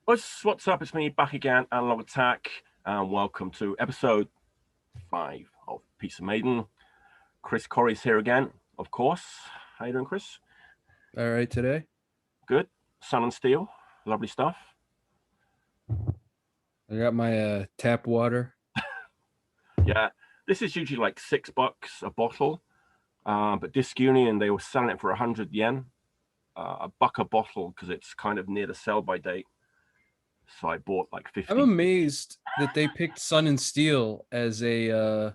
What's up? It's me back again, Analog Attack, and welcome to episode 5 of Iron Maiden. Chris Corry's here again, of course. How you doing, Chris? All right, today Good. Sun and Steel, lovely stuff. I got my tap water. Yeah, this is usually like $6 a bottle, but Disc Union they were selling it for 100 yen, a buck a bottle because it's kind of near the sell-by date. So I bought like 50. I'm amazed that they picked Sun and Steel as a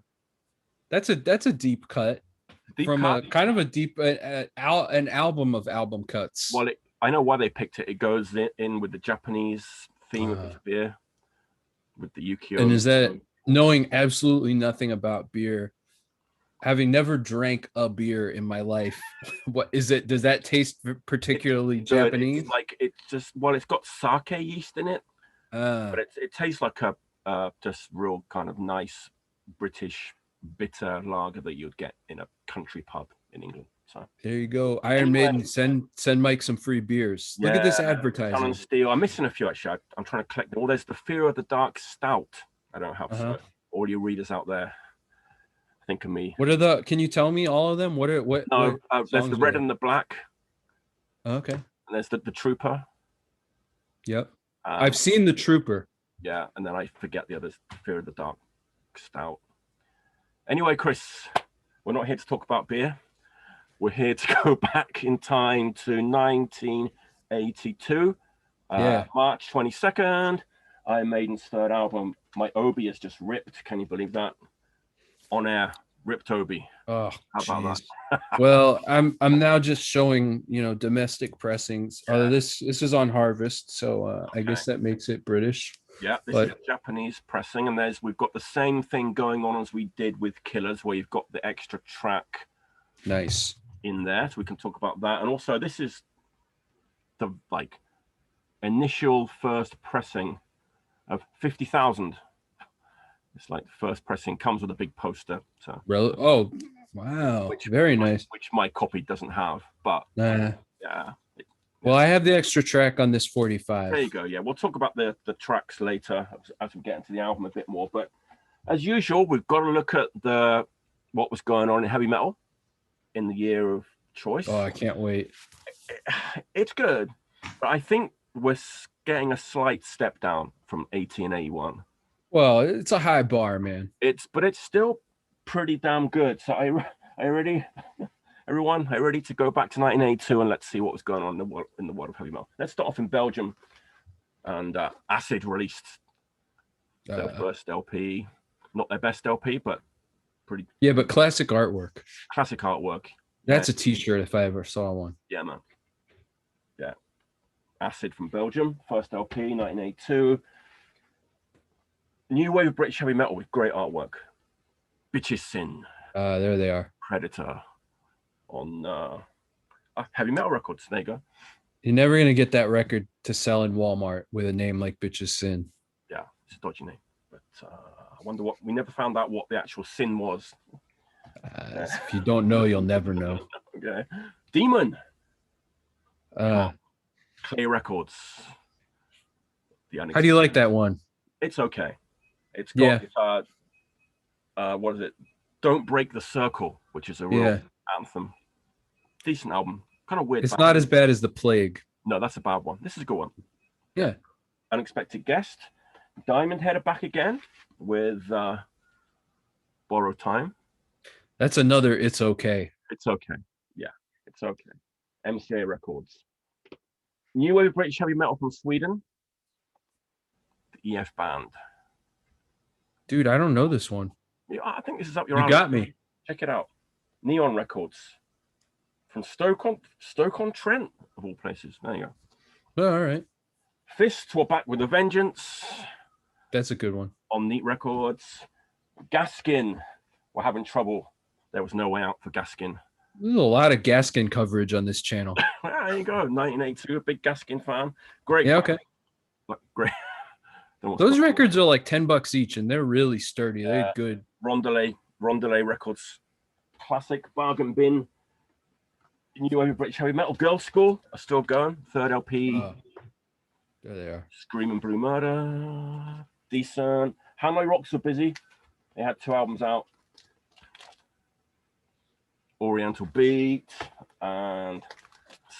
that's a deep cut Deep from cut? a kind of a deep an album of album cuts. Well, I know why they picked it. It goes in with the Japanese theme of this beer, with the ukiyo. And is that knowing absolutely nothing about beer, having never drank a beer in my life, what is it? Does that taste particularly Japanese? It's just it's got sake yeast in it, but it tastes like a just real kind of nice British bitter lager that you'd get in a country pub in England. So there you go. Iron Maiden, send Mike some free beers. Look at this advertising. Sun and Steel. I'm missing a few actually. I'm trying to collect them all. There's the Fear of the Dark Stout. I don't have all your readers out there. Think of me. What are the? Can you tell me all of them? What? No, there's the red and the black. Okay. And there's the Trooper. Yep. I've seen the Trooper. Yeah, and then I forget the others. Fear of the Dark Stout. Anyway, Chris, we're not here to talk about beer. We're here to go back in time to 1982, March 22nd. Iron Maiden's third album. My Obi is just ripped. Can you believe that? On air, ripped Obi. Oh, how about that? Well, I'm now just showing domestic pressings. This is on Harvest, so okay. I guess that makes it British. Yeah, this is Japanese pressing, and we've got the same thing going on as we did with Killers, where you've got the extra track. Nice. In there, so we can talk about that. And also, this is the initial first pressing of 50,000. It's like the first pressing comes with a big poster. So oh wow, very nice. Which my copy doesn't have, but yeah. Well, I have the extra track on this 45. There you go. Yeah, we'll talk about the tracks later as we get into the album a bit more. But as usual, we've got to look at what was going on in heavy metal in the year of choice. Oh, I can't wait. It's good, but I think we're getting a slight step down from 80 and 81. Well, it's a high bar, man. But it's still pretty damn good. So everyone, are ready to go back to 1982 and let's see what was going on in the world of heavy metal. Let's start off in Belgium, and Acid released their first LP, not their best LP, but pretty. Yeah, but classic artwork. Classic artwork. That's a T-shirt if I ever saw one. Yeah, man. Yeah. Acid from Belgium, first LP, 1982. New wave of British heavy metal with great artwork. Bitches Sin. There they are. Predator on Heavy Metal Records. There you go. You're never going to get that record to sell in Walmart with a name like Bitches Sin. Yeah, it's a dodgy name. But I wonder we never found out what the actual sin was. If you don't know, you'll never know. Okay. Demon. Clay Records. How do you like that one? It's okay. It's got what is it? Don't Break the Circle, which is a real anthem. Decent album. Kind of weird. It's not as bad as The Plague. No, that's a bad one. This is a good one. Yeah. Unexpected Guest. Diamond Head are back again with Borrowed Time. That's another It's Okay. It's okay. Yeah, it's okay. MCA Records. New wave British heavy metal from Sweden. The EF Band. Dude, I don't know this one. Yeah, I think this is up your alley. You got me. Check it out. Neon Records. From Stoke-on-Trent, of all places. There you go. Oh, all right. Fists were back with a vengeance. That's a good one. On Neat Records. Gaskin were having trouble. There was no way out for Gaskin. There's a lot of Gaskin coverage on this channel. There you go. 1982, a big Gaskin fan. Great. Yeah, okay. Great. Those records are like $10 each, and they're really sturdy. They're good. Rondelay Records. Classic bargain bin. New wave of British heavy metal. Girls School are still going. Third LP. There they are. Screaming Blue Murder, decent. Hanoi Rocks were busy. They had 2 albums out. Oriental Beat and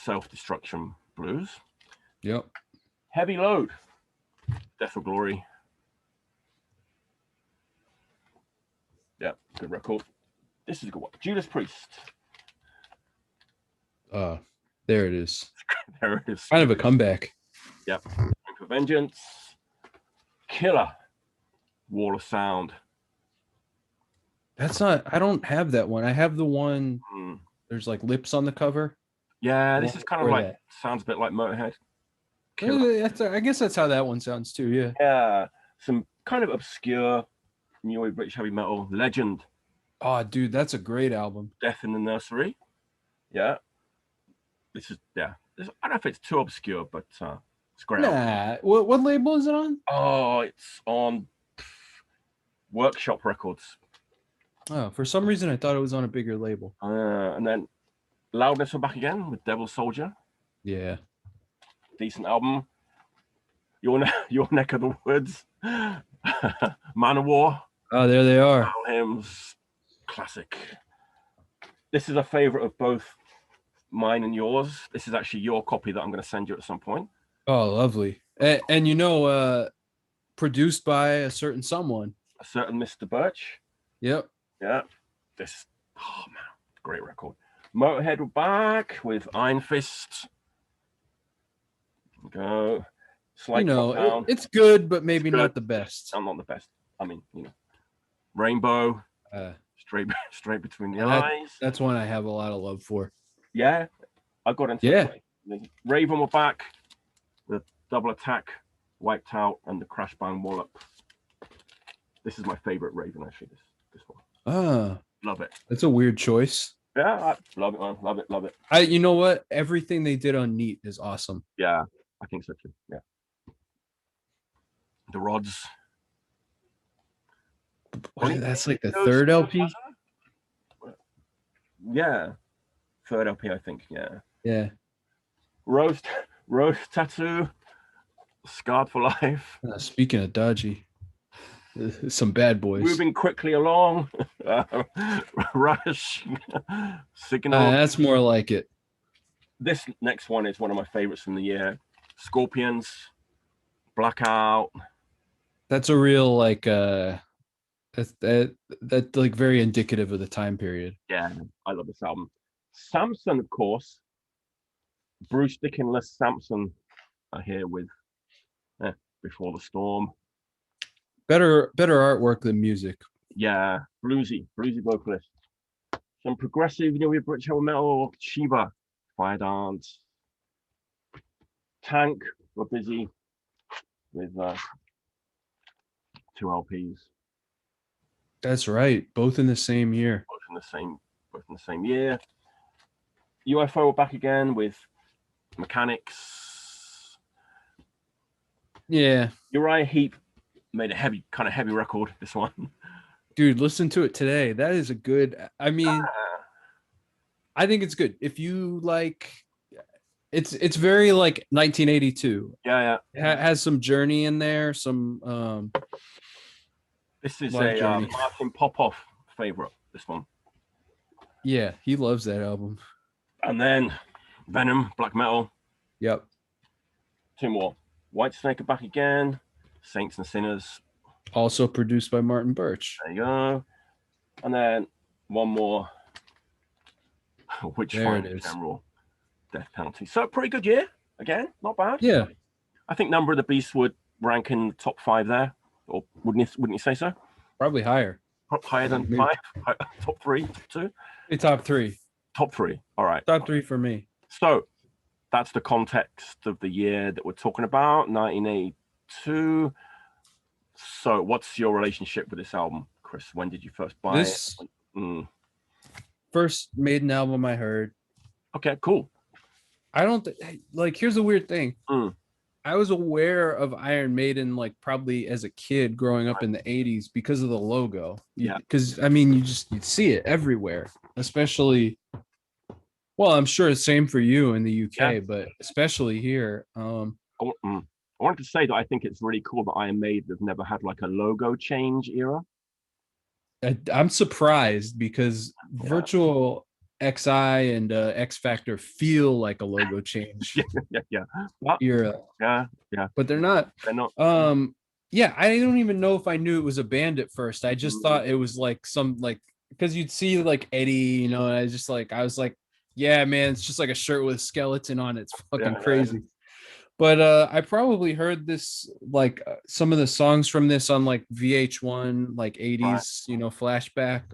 Self-Destruction Blues. Yep. Heavy Load, Death or Glory. Yeah, good record. This is a good one. Judas Priest. There it is. There it is. Kind of a comeback. Yep. For Vengeance. Killer. Wall of Sound. That's not. I don't have that one. I have the one. There's like lips on the cover. Yeah, this is kind of like that. sounds a bit like Motorhead. I guess that's how that one sounds too. Yeah. Yeah, some kind of obscure new wave British heavy metal legend. Oh, dude, that's a great album. Death in the Nursery. Yeah. This is I don't know if it's too obscure, but it's great. Nah. What label is it on? Oh, it's on Workshop Records. Oh, for some reason I thought it was on a bigger label. And then Loudness are back again with Devil Soldier. Yeah. Decent album. Your neck of the woods. Man of War. Oh, there they are. Battle Hymns. Classic. This is a favorite of both mine and yours. This is actually your copy that I'm going to send you at some point. Oh, lovely. And produced by a certain someone. A certain Mr. Birch. Yep. Yeah. This, oh man, great record. Motorhead were back with Iron Fist. Go. Slight it's good, but maybe not the best. I'm not the best. I mean, Rainbow. Straight between the eyes. That's one I have a lot of love for. Yeah, I got into it. Raven were back. The Double Attack, Wiped Out, and the Crash Band Wallop. This is my favorite Raven, actually. This one. Love it. That's a weird choice. Yeah, I love it, man. Love it. You know what? Everything they did on Neat is awesome. Yeah, I think so too. Yeah. The Rods. That's like the third LP. Yeah, third LP, I think. Yeah. Rose Tattoo, Scarred for Life. Speaking of dodgy, some bad boys. Moving quickly along. Rush. Signal. That's more like it. This next one is one of my favorites from the year. Scorpions, Blackout. That's a real like that like very indicative of the time period. Yeah, I love this album. Samson, of course. Bruce Dickinless Samson are here with Before the Storm. Better artwork than music. Yeah, bluesy vocalist. Some progressive, with British heavy metal. Shiva, Fire Dance. Tank were busy with 2 LPs. That's right. Both in the same year. Both in the same year. UFO were back again with Mechanics. Yeah. Uriah Heep made a heavy record, this one. Dude, listen to it today. That is a good, I mean, I think it's good. If you like, it's very like 1982. Yeah. It has some Journey in there, some this is a Martin Popoff favorite, this one. Yeah, he loves that album. And then Venom, Black Metal. Yep. 2 more. Whitesnake are back again. Saints and Sinners. Also produced by Martin Birch. There you go. And then one more. Which one in general? Death Penalty. So pretty good year. Again, not bad. Yeah. I think Number of the Beast would rank in the top 5 there. Or wouldn't you say so? Probably higher. Higher than 5? Top 3? Top 2? Top 3. Top 3. All right. Top 3 for me. So that's the context of the year that we're talking about, 1982. So what's your relationship with this album, Chris? When did you first buy it? First Maiden album I heard. Okay, cool. I don't like, here's a weird thing. I was aware of Iron Maiden like probably as a kid growing up in the 80s because of the logo. Yeah. Because I mean, you'd see it everywhere, especially, well, I'm sure it's same for you in the UK, but especially here. I wanted to say that I think it's really cool that Iron Maiden have never had like a logo change era. I'm surprised because Yeah, Virtual XI and X Factor feel like a logo change yeah, yeah, yeah. But era, yeah, yeah, but they're not. they're not. Yeah, I don't even know if I knew it was a band at first. I just Mm, thought it was like some like because you'd see like Eddie, you know, and I was like, yeah, man, it's just like a shirt with a skeleton on it. It's yeah, fucking yeah, crazy. But I probably heard this like some of the songs from this on like VH1 like right. 80s, you know, flashback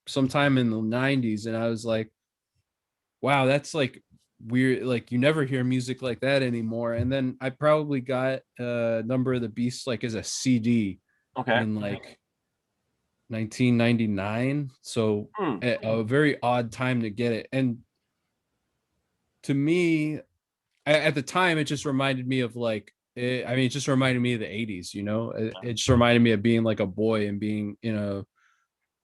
sometime in the 90s, and I was like, wow, that's like weird, like you never hear music like that anymore. And then I probably got Number of the Beast like as a CD Okay. in like 1999, so Hmm. a very odd time to get it. And to me, at the time it just reminded me of like I mean, it just reminded me of the 80s, you know. It just reminded me of being like a boy and being in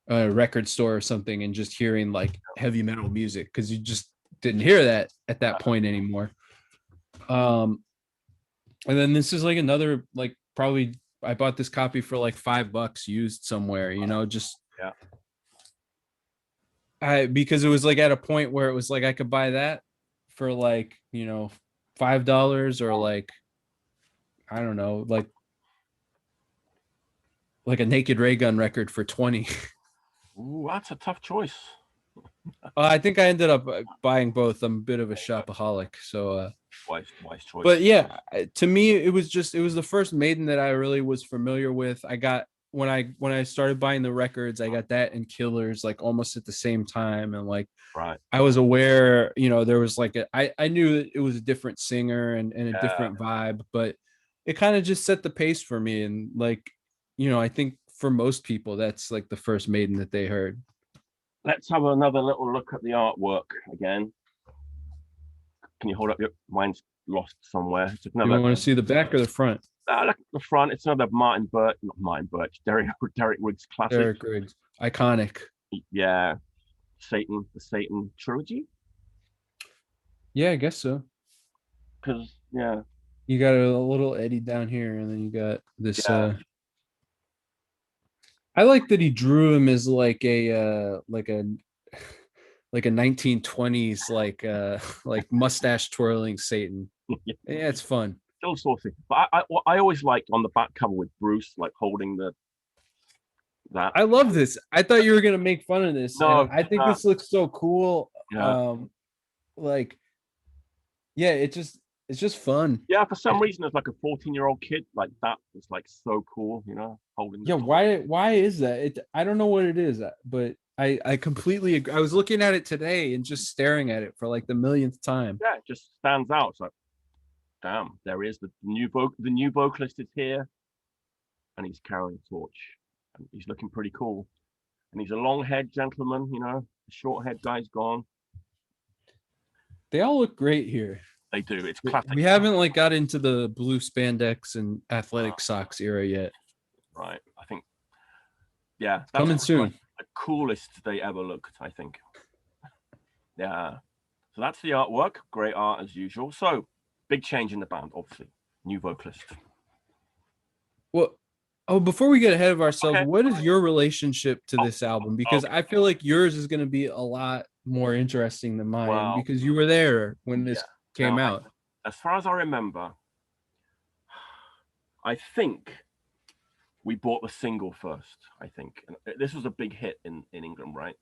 a record store or something and just hearing like heavy metal music because you just didn't hear that at that point anymore. um and then this is like another like probably I bought this copy for like $5 used somewhere, you know, just Yeah. I because it was like at a point where it was like I could buy that for like, you know, $5 or like I don't know, like a Naked Ray Gun record for 20. Ooh, that's a tough choice. I think I ended up buying both. I'm a bit of a shopaholic, so Wise choice. but yeah, to me it was just it was the first Maiden that I really was familiar with. I got when I started buying the records, I got that and Killers like almost at the same time, and like Right. I was aware, you know, there was like I knew that it was a different singer and a Yeah. different vibe, but it kind of just set the pace for me. And like, you know, I think for most people that's like the first Maiden that they heard. Let's have another little look at the artwork again. Can you hold up your mine's lost somewhere? It's You another want to see the back or the front? look at the front. It's another Martin Birch, not Martin Birch, Derek Riggs classic. Eric Riggs, iconic. Yeah. The Satan trilogy. Yeah, I guess so. Because yeah, You got a little Eddie down here, and then you got this. yeah, I like that he drew him as like a 1920s like mustache twirling Satan. Yeah, it's fun. still saucy. But what I always liked on the back cover with Bruce like holding the that. I love this. I thought you were gonna make fun of this, and No, I think this looks so cool. yeah, Like yeah, it's just fun. yeah. For some reason, there's like a 14-year-old kid like that. It's like so cool, holding the Yeah, why is that? I don't know what it is, but I completely agree. I was looking at it today and just staring at it for like the millionth time. yeah, it just stands out. It's like, damn, there is the new vocalist is here, and he's carrying a torch, and he's looking pretty cool. And he's a long-haired gentleman, The short-haired guy's gone. They all look great here. They do. It's classic. We haven't like got into the blue spandex and athletic socks era yet. Right. I think, yeah, that's Coming soon. Like the coolest they ever looked, I think. Yeah. So that's the artwork. Great art as usual. So big change in the band, obviously. New vocalist. Well, oh, before we get ahead of ourselves, Okay. what is your relationship to this album? Because I feel like yours is going to be a lot more interesting than mine. Wow. Because you were there when this came out. As far as I remember, I think we bought the single first. I think and this was a big hit in England, right?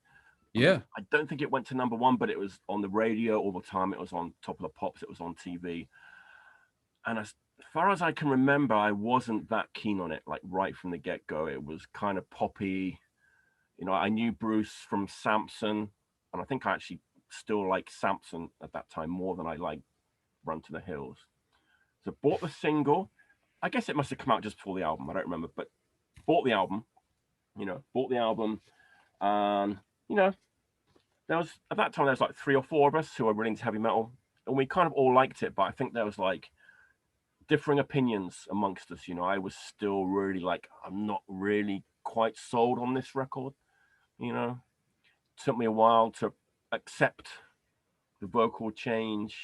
Yeah. I don't think it went to number one, but it was on the radio all the time. It was on Top of the Pops. It was on TV. And as far as I can remember, I wasn't that keen on it, like right from the get-go. It was kind of poppy. I knew Bruce from Samson, and I think I actually still like Samson at that time more than I like Run to the Hills. So bought the single. I guess it must have come out just before the album. I don't remember, but bought the album. And there was at that time there was like 3 or 4 of us who were really into heavy metal, and we kind of all liked it. But I think there was like differing opinions amongst us. I was still really like, I'm not really quite sold on this record. It took me a while to accept the vocal change.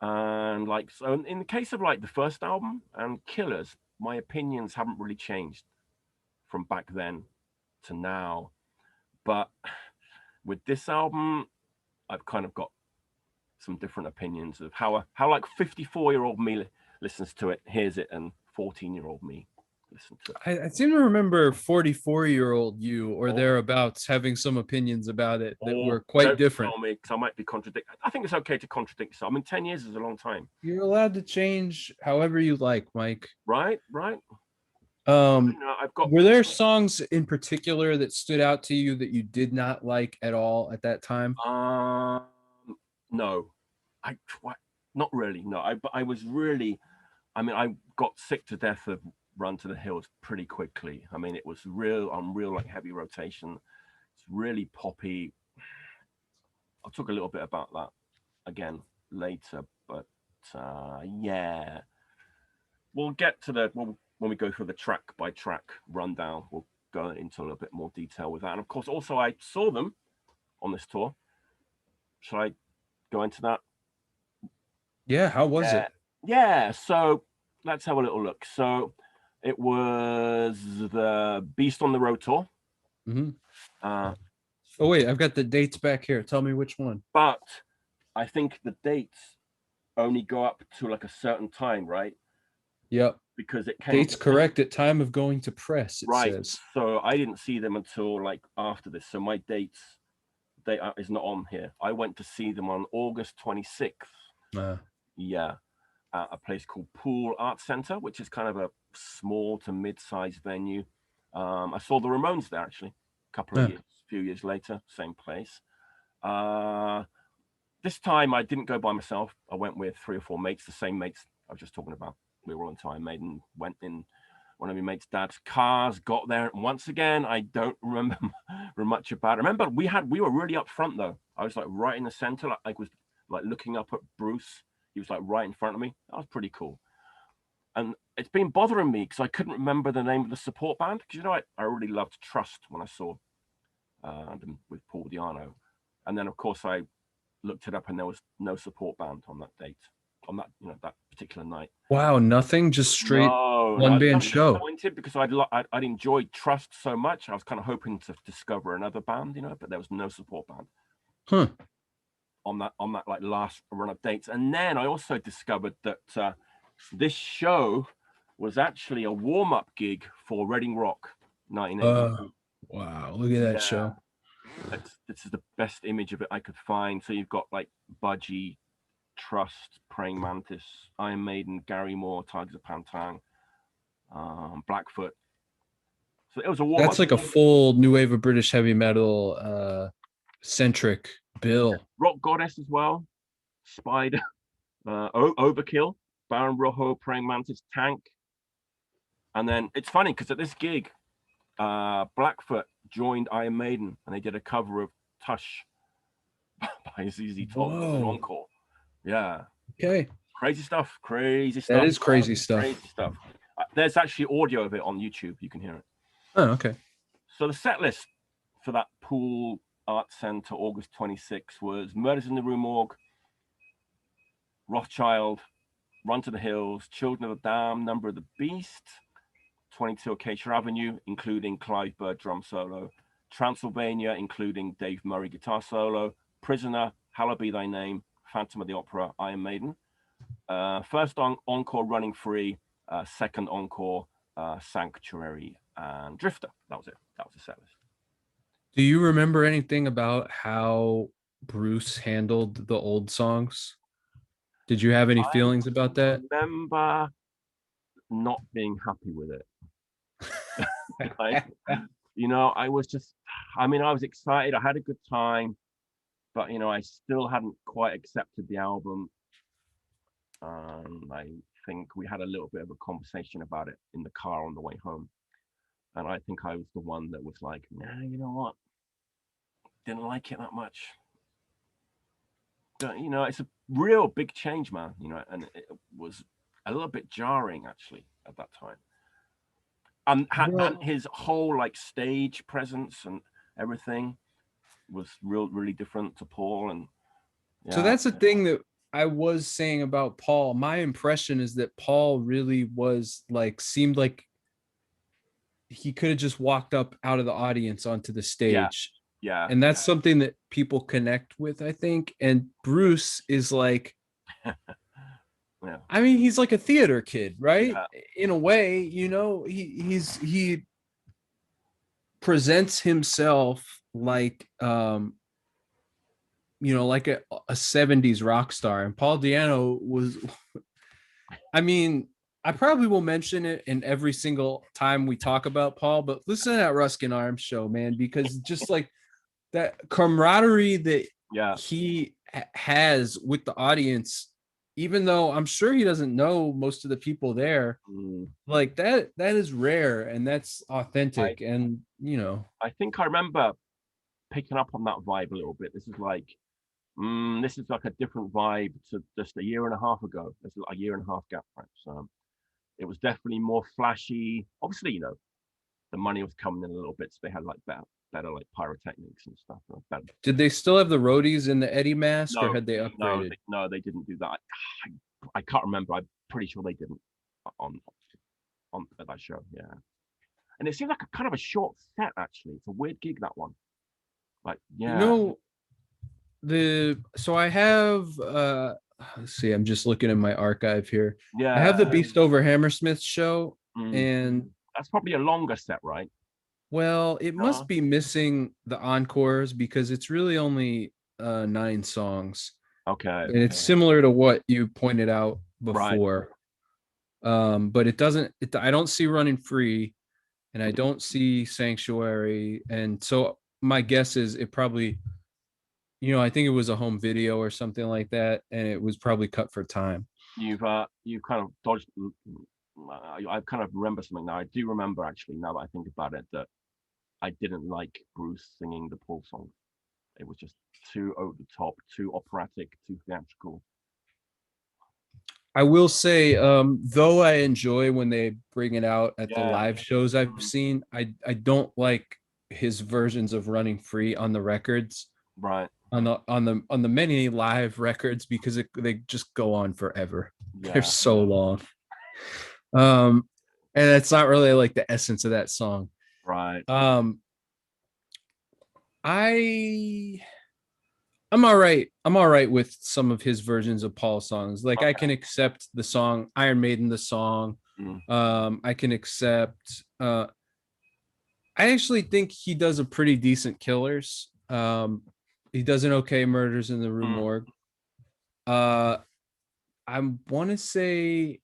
And like, so in the case of like the first album and Killers, my opinions haven't really changed from back then to now. But with this album, I've kind of got some different opinions of how like 54-year-old me listens to it, hears it, and 14-year-old me listens to it. I seem to remember 44-year-old you or Oh, thereabouts having some opinions about it that oh, were quite don't different. tell me, because I might be contradicting. I think it's okay to contradict yourself. I mean, 10 years is a long time. You're allowed to change however you like, Mike. Right, right. I've got. Were there songs in particular that stood out to you that you did not like at all at that time? No, not really. No, I was really. I mean, I got sick to death of Run to the Hills pretty quickly. I mean, it was real on real like heavy rotation. It's really poppy. I'll talk a little bit about that again later, but yeah, we'll get to when we go through the track by track rundown. We'll go into a little bit more detail with that, and of course, also I saw them on this tour. Shall I go into that? Yeah, how was it? Yeah, so let's have a little look. So it was the Beast on the Road tour. Mm-hmm. Oh wait, I've got the dates back here. Tell me which one. But I think the dates only go up to like a certain time, right? Yep. Because it came dates correct at time of going to press. It right. says. So I didn't see them until like after this. So my dates is not on here. I went to see them on August 26th. Yeah, at a place called Pool Art Center, which is kind of a small to mid-sized venue. I saw the Ramones there actually a few years later, same place. This time I didn't go by myself. I went with 3 or 4 mates, the same mates I was just talking about. We were all into Iron Maiden, went in one of my mates' dad's cars, got there. And once again, I don't remember much about it. I remember we were really up front though. I was like right in the center, like I was like looking up at Bruce. He was like right in front of me. That was pretty cool. And it's been bothering me because I couldn't remember the name of the support band. Because I really loved Trust when I saw them with Paul Di'Anno. And then of course I looked it up and there was no support band on that date, on that that particular night. Wow, nothing, just straight one band show. Because I'd enjoyed Trust so much, I was kind of hoping to discover another band, but there was no support band. On that like last run of dates. And then I also discovered that this show was actually a warm-up gig for Reading Rock 1982. Wow, look at that show. This is the best image of it I could find. So you've got like Budgie, Trust, Praying Mantis, Iron Maiden, Gary Moore, Tigers of Pantang, Blackfoot. So it was a warm-up. That's like a full new wave of British heavy metal centric bill. Rock Goddess as well, Spider, Overkill, Baron Rojo, Praying Mantis, Tank. And then it's funny because at this gig, Blackfoot joined Iron Maiden and they did a cover of Tush by ZZ Top as an encore. Yeah. Okay. Crazy stuff. That is crazy stuff. Crazy stuff. There's actually audio of it on YouTube. You can hear it. Oh, okay. So the set list for that Pool Art Center, August 26th, was Murders in the Rue Morgue, Rothschild, Run to the Hills, Children of the Dam, Number of the Beast, 22 Acacia Avenue, including Clive Bird drum solo, Transylvania, including Dave Murray guitar solo, Prisoner, Hallowed Be Thy Name, Phantom of the Opera, Iron Maiden. First encore, Running Free. Second encore, Sanctuary and Drifter. That was it. That was the set list. Do you remember anything about how Bruce handled the old songs? Did you have any feelings about that? I remember not being happy with it. I was just, I was excited. I had a good time, but, I still hadn't quite accepted the album. I think we had a little bit of a conversation about it in the car on the way home. And I think I was the one that was like, nah, you know what? Didn't like it that much. But, it's a real big change, man, and it was a little bit jarring actually at that time. And his whole like stage presence and everything was really different to Paul. And so that's the thing that I was saying about Paul, my impression is that Paul really was like, seemed like he could have just walked up out of the audience onto the Yeah, stage. yeah, And that's something that people connect with, I think. And Bruce is like, yeah, I mean, he's like a theater kid, right? yeah. In a way, he presents himself like like a 70s rock star. And Paul Diano was, I mean, I probably will mention it in every single time we talk about Paul, but listen to that Ruskin Arms show, man, because just like that camaraderie that Yeah. he has with the audience, even though I'm sure he doesn't know most of the people there, Mm. like that is rare and that's I authentic. And I think I remember picking up on that vibe a little bit. This is like a different vibe to just a year and a half ago. There's like a year and a half gap, right? So it was definitely more flashy. Obviously, the money was coming in a little bit, so they had like better like pyrotechnics and stuff. Better. did they still have the roadies in the Eddie mask, or No, had they upgraded? no, they didn't do that. I can't remember. I'm pretty sure they didn't on on that show. Yeah, and it seemed like a kind of a short set actually. It's a weird gig, that one. Like, you yeah, know the so I have let's see, I'm just looking in my archive here. I have yeah. the Beast Over Hammersmith show, Mm. and That's probably a longer set, right? well, it must No, be missing the encores because it's really only 9 songs. okay, And it's similar to what you pointed out right. before. But I don't see Running Free, and I don't see Sanctuary. And so my guess is it probably, I think it was a home video or something like that, and it was probably cut for time. You've kind of dodged. I kind of remember something now. I do remember actually, now that I think about it, that I didn't like Bruce singing the Paul song. It was just too over the top, too operatic, too theatrical. I will say, though I enjoy when they bring it out at the Yeah. live shows I've Mm. seen, I don't like his versions of Running Free on the records, Right. on the many live records, because they just go on forever. They're Yeah. so long. Um, and it's not really like the essence of that song. Right. I I'm all right. I'm all right with some of his versions of Paul songs. Like I Okay. can accept the song Iron Maiden, the song. Mm. I can accept I actually think he does a pretty decent Killers. He does an okay Murders in the Rue Mm. Morgue. Uh I want to say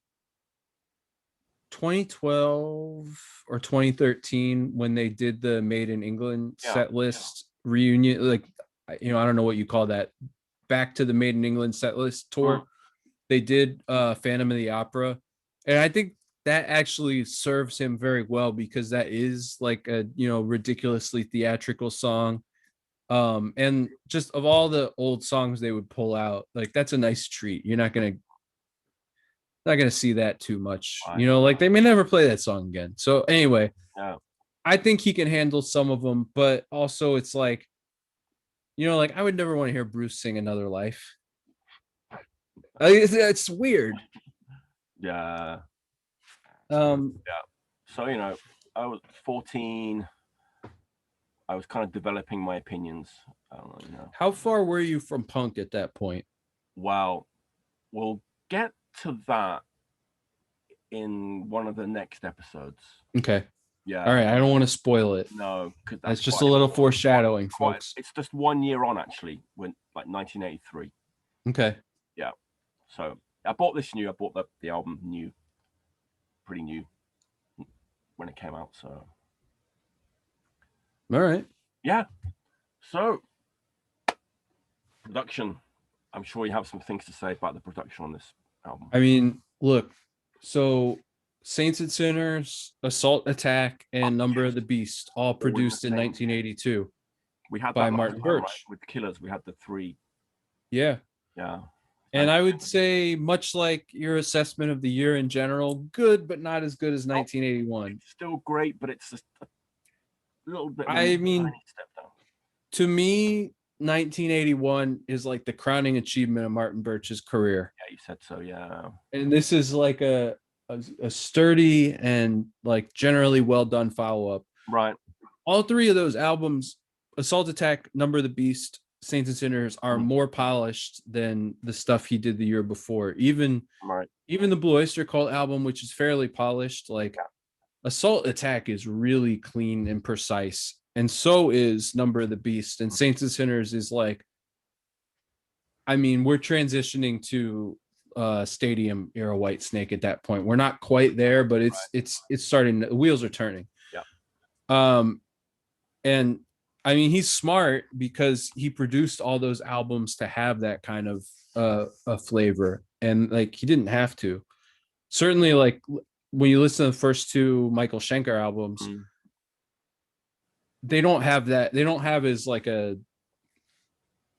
2012 or 2013 when they did the Made in England Yeah. set list reunion, like I don't know what you call that, back to the Made in England set list tour. Mm. They did Phantom of the Opera, and I think that actually serves him very well because that is like a ridiculously theatrical song. And just of all the old songs they would pull out, like that's a nice treat. You're not gonna see that too much. Right. Like they may never play that song again. So anyway, Yeah. I think he can handle some of them, but also it's like, like I would never want to hear Bruce sing Another Life. It's weird. Yeah. Um, So I was 14. I was kind of developing my opinions. I don't know. how far were you from punk at that point? Well, we'll get to that in one of the next episodes. Okay. Yeah. All right. I don't want to spoil it. No, because That's just a little foreshadowing, quite, folks. it's just 1 year on actually, when like 1983. Okay. Yeah. So I bought this new. I bought the album new, pretty new when it came out. So All right. yeah. So production. I'm sure you have some things to say about the production on this album. I mean, look, so Saints and Sinners, Assault Attack, and Number of the Beast, all produced in 1982. We had by that Martin time, right? Birch. With the Killers. We had the 3. Yeah. Yeah. And I would say, much like your assessment of the year in general, good, but not as good as 1981. It's still great, but it's just a little bit. I mean, step down. to me, 1981 is like the crowning achievement of Martin Birch's career. Yeah, you said so. Yeah. And this is like a sturdy and like generally well done follow-up. Right. All three of those albums, Assault Attack, Number of the Beast, Saints and Sinners, are more polished than the stuff he did the year before. Even the Blue Oyster Cult album, which is fairly polished, like Assault Attack is really clean and precise. And so is Number of the Beast. And Saints and Sinners is like, I mean, we're transitioning to stadium era Whitesnake at that point. We're not quite there, but it's starting, the wheels are turning. Yeah. And I mean, he's smart because he produced all those albums to have that kind of a flavor, and like he didn't have to. Certainly, like when you listen to the first two Michael Schenker albums, they don't have that. They don't have as like a.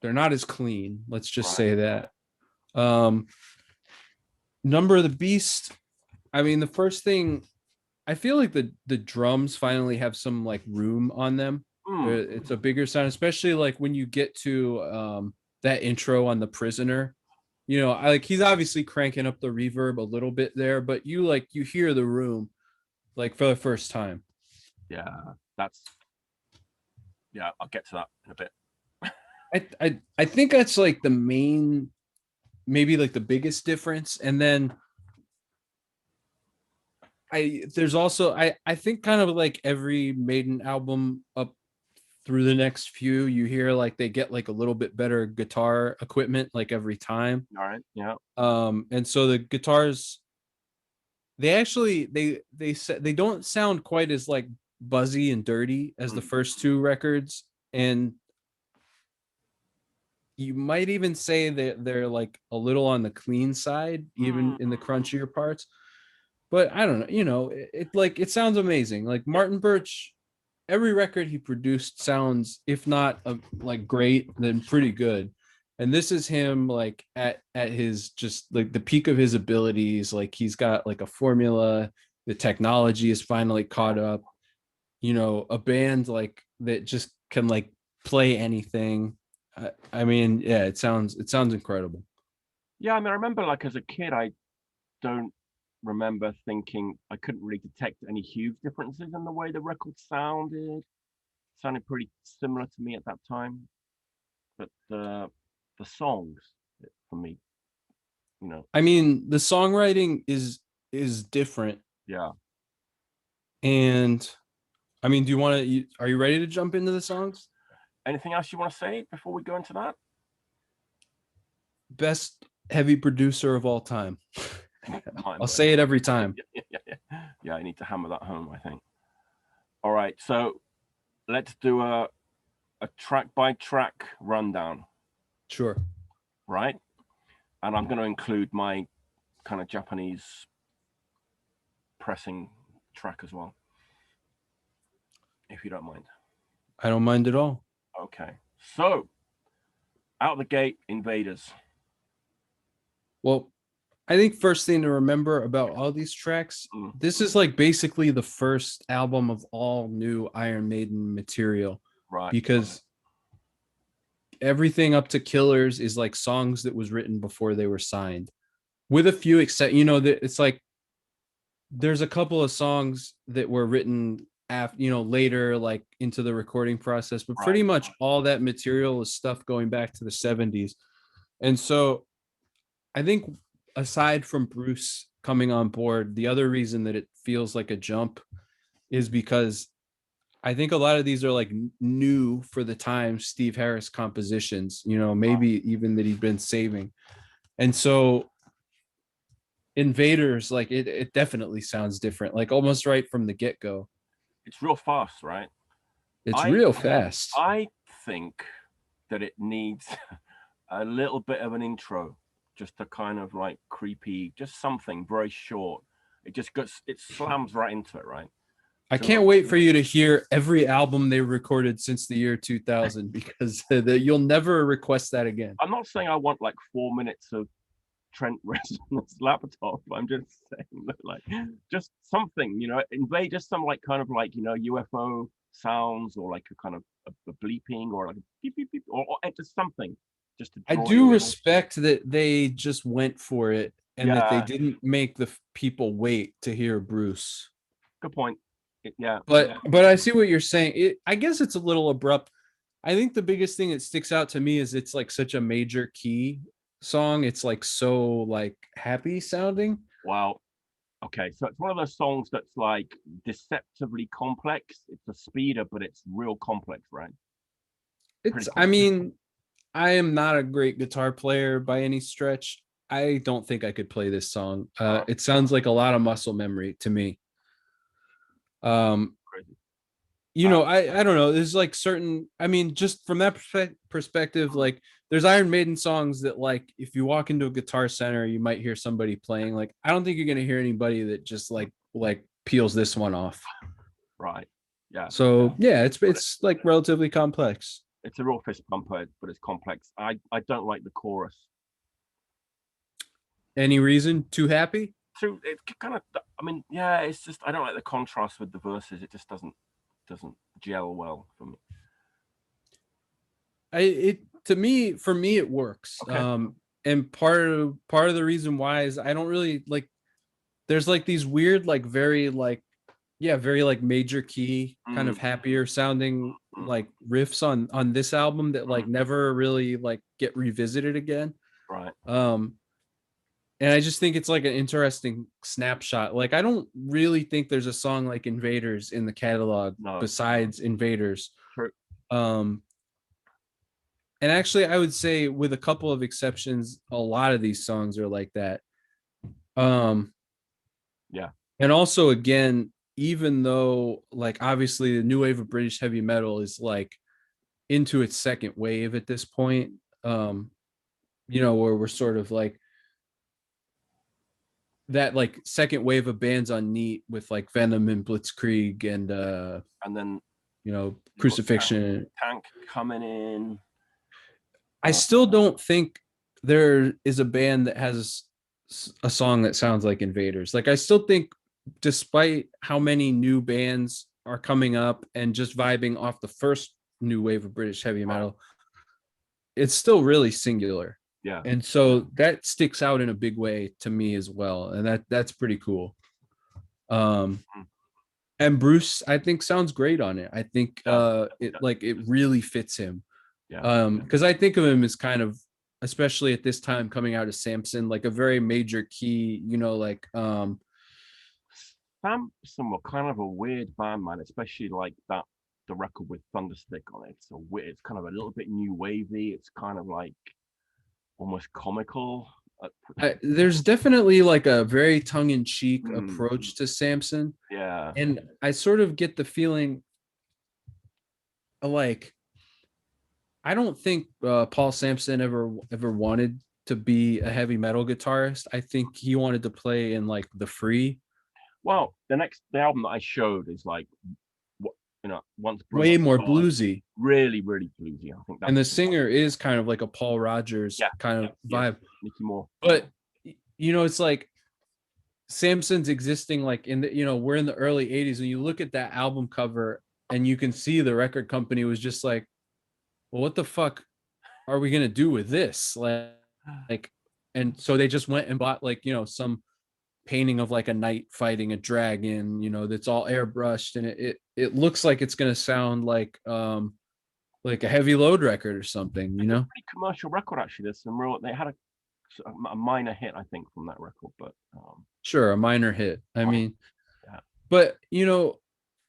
They're not as clean. Let's just say that. Number of the Beast. I mean, the first thing, I feel like the drums finally have some like room on them. It's a bigger sound, especially like when you get to that intro on The Prisoner. You know, he's obviously cranking up the reverb a little bit there, but you hear the room like for the first time. Yeah, I'll get to that in a bit. I think that's like the main, maybe like the biggest difference. And then there's also I think kind of like every Maiden album up through the next few, you hear like they get like a little bit better guitar equipment like every time. All right. Yeah. And so the guitars, they actually they don't sound quite as like buzzy and dirty as the first two records, and you might even say that they're like a little on the clean side, even in the crunchier parts. But I don't know, you know, it sounds amazing. Like Martin Birch, every record he produced sounds, if not like great, then pretty good. And this is him like at his just like the peak of his abilities. Like he's got like a formula. The technology is finally caught up. You know, a band like that just can like play anything. I mean, yeah, it sounds incredible. Yeah, I mean, I remember like as a kid, I don't remember thinking, I couldn't really detect any huge differences in the way the record sounded. Sounded pretty similar to me at that time, but the songs for me, you know, I mean, the songwriting is different. Yeah. And I mean, are you ready to jump into the songs? Anything else you want to say before we go into that? Best heavy producer of all time. I'll say it every time. Yeah, I need to hammer that home, I think. All right, so let's do a track by track rundown. Sure. Right? And I'm going to include my kind of Japanese pressing track as well, if you don't mind. I don't mind at all. Okay, so out the gate, Invaders. Well, I think first thing to remember about all these tracks, this is like basically the first album of all new Iron Maiden material. Right. Because everything up to Killers is like songs that was written before they were signed. With a few except, you know, that it's like there's a couple of songs that were written after, you know, later, like into the recording process, but pretty much all that material is stuff going back to the 70s. And so I think aside from Bruce coming on board, the other reason that it feels like a jump is because I think a lot of these are like new for the time Steve Harris compositions, you know, maybe even that he'd been saving. And so Invaders, like it definitely sounds different, like almost right from the get-go. It's real fast, right? It's real fast. I think that it needs a little bit of an intro, just a kind of like creepy, just something very short. It slams right into it, right? I can't wait for you to hear every album they recorded since the year 2000, because you'll never request that again. I'm not saying I want like 4 minutes of Trent Reznor's laptop. I'm just saying that, like, just something, invade just some like kind of like UFO sounds, or like a kind of a bleeping, or like a beep beep beep, or just something, just to I draw do you in. respect that they just went for it and that they Yeah, didn't make the people wait to hear Bruce. good point. Yeah, But I see what you're saying. I guess it's a little abrupt. I think the biggest thing that sticks out to me is it's like such a major key song. It's like so like happy sounding. wow. Okay, so it's one of those songs that's like deceptively complex. It's a speeder, but it's real complex, right? Pretty I cool. mean, I am not a great guitar player by any stretch. I don't think I could play this song. It sounds like a lot of muscle memory to me. Um, Crazy. I don't know. There's like certain, I mean, just from that perspective, like there's Iron Maiden songs that like if you walk into a guitar center, you might hear somebody playing. Like I don't think you're gonna hear anybody that just like peels this one off. Right. Yeah. So yeah, it's like relatively complex. It's a real fist pumper, but it's complex. I don't like the chorus. Any reason? Too happy? So it kind of, I mean, yeah, it's just I don't like the contrast with the verses. It just doesn't gel well for me. For me it works. Okay. And part of the reason why is I don't really like there's like these weird like very like very like major key kind of happier sounding like riffs on this album that like never really like get revisited again. Right. And I just think it's like an interesting snapshot. Like I don't really think there's a song like Invaders in the catalog besides Invaders. True. And actually I would say with a couple of exceptions, a lot of these songs are like that. Yeah. And also again, even though like obviously the new wave of British heavy metal is like into its second wave at this point, where we're sort of like that like second wave of bands on Neat with like Venom and Blitzkrieg and then Crucifixion. Tank coming in. I still don't think there is a band that has a song that sounds like Invaders. Like I still think despite how many new bands are coming up and just vibing off the first new wave of British heavy metal, it's still really singular. Yeah. And so that sticks out in a big way to me as well. And that's pretty cool. And Bruce, I think sounds great on it. I think it really fits him. Yeah. Because I think of him as kind of, especially at this time coming out of Samson, like a very major key, Samson were kind of a weird band, man, especially like the record with Thunderstick on it. It's kind of a little bit new wavy. It's kind of like almost comical. There's definitely like a very tongue-in-cheek approach to Samson. Yeah. And I sort of get the feeling like I don't think Paul Sampson ever wanted to be a heavy metal guitarist. I think he wanted to play in like the free. Well, the album that I showed is like, once way more bluesy, really, really bluesy. I think. And the singer is kind of like a Paul Rogers kind of vibe. Mickey Moore. But it's like Samson's existing like in the we're in the early 80s and you look at that album cover and you can see the record company was just like, well, what the fuck are we gonna do with this? Like, and so they just went and bought like some painting of like a knight fighting a dragon, that's all airbrushed, and it looks like it's gonna sound like a Heavy Load record or something, It's a pretty commercial record actually. There's some real. They had a minor hit, I think, from that record, but sure, a minor hit. I mean, but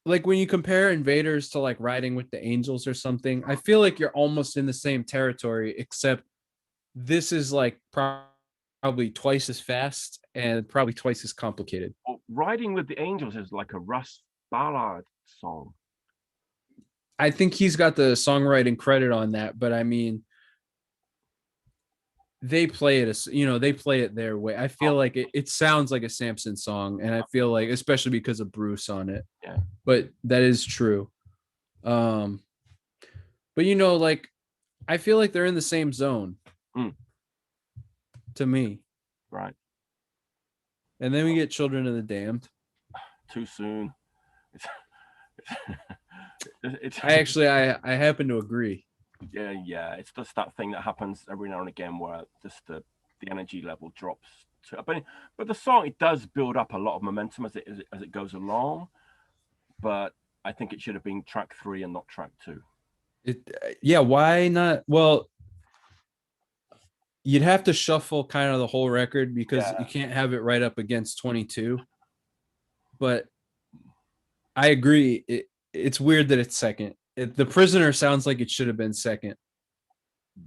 like when you compare Invaders to like Riding with the Angels or something, I feel like you're almost in the same territory, except this is like probably twice as fast and probably twice as complicated. Well, Riding with the Angels is like a Russ Ballard song. I think he's got the songwriting credit on that, but I mean, they play it their way. I feel like it sounds like a Samson song, and I feel like especially because of Bruce on it. Yeah. But that is true. But like I feel like they're in the same zone. To me. Right. And then we get Children of the Damned. Too soon. It's, I happen to agree. Yeah. It's just that thing that happens every now and again where just the energy level drops. But the song, it does build up a lot of momentum as it goes along. But I think it should have been track 3 and not track 2. Yeah, why not? Well, you'd have to shuffle kind of the whole record because you can't have it right up against 22. But I agree. It's weird that it's second. The Prisoner sounds like it should have been second.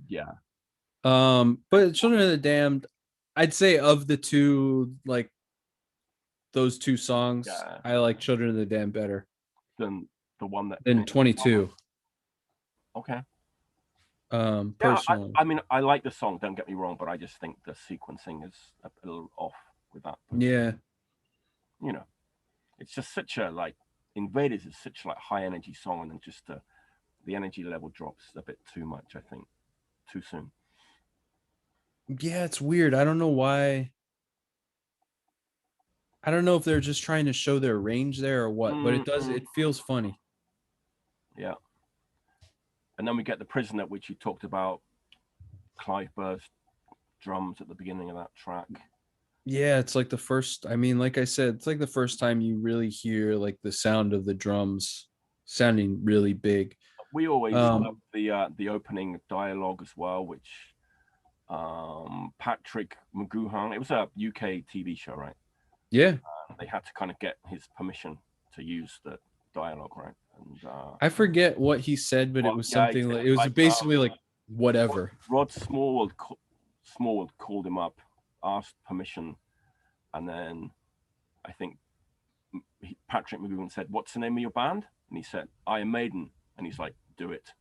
Yeah. But Children of the Damned, I'd say of the two, like those two songs, I like Children of the Damned better than the one that than 22. Okay. Personally, I mean, I like the song. Don't get me wrong, but I just think the sequencing is a little off with that. Yeah. You know, it's just such a like Invaders is such like high energy song, and then just the energy level drops a bit too much. I think too soon. Yeah, it's weird. I don't know why. I don't know if they're just trying to show their range there or what, but it feels funny. Yeah. And then we get The Prisoner, which you talked about, Clive Burst drums at the beginning of that track. Yeah, it's like the first, I mean, like I said, it's like the first time you really hear like the sound of the drums sounding really big. We always love the opening dialogue as well, which Patrick McGoohan, it was a UK TV show, right? Yeah. They had to kind of get his permission to use the dialogue, right? And I forget what he said, but it was something like, it was basically like whatever. Rod Smallwood called him up, asked permission, and then I think Patrick McGoohan said, "What's the name of your band?" And he said, "Iron Maiden," and he's like, "Do it."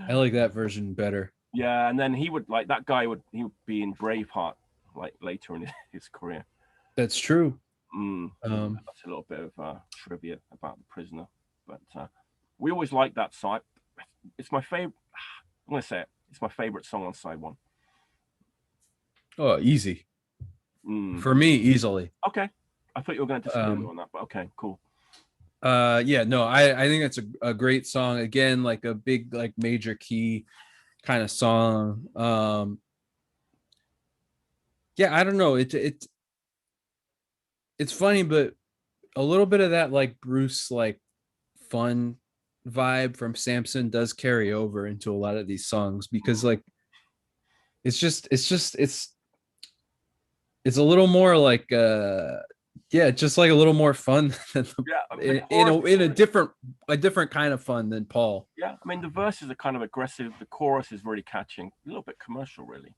I like that version better. Yeah, and then he would be in Braveheart like later in his career. That's true. That's a little bit of trivia about The Prisoner, but we always like that side. It's my favorite. I'm gonna say it. It's my favorite song on side 1. Oh, easy. For me, easily. Okay, I thought you were going to disagree on that, but okay, cool. Yeah, no, I think it's a great song. Again, like a big, like major key kind of song. Yeah, I don't know. It's funny, but a little bit of that like Bruce like fun vibe from Samson does carry over into a lot of these songs because like it's a little more like just like a little more fun than in a different kind of fun than Paul. Yeah, I mean the verses are kind of aggressive, the chorus is really catching, a little bit commercial really.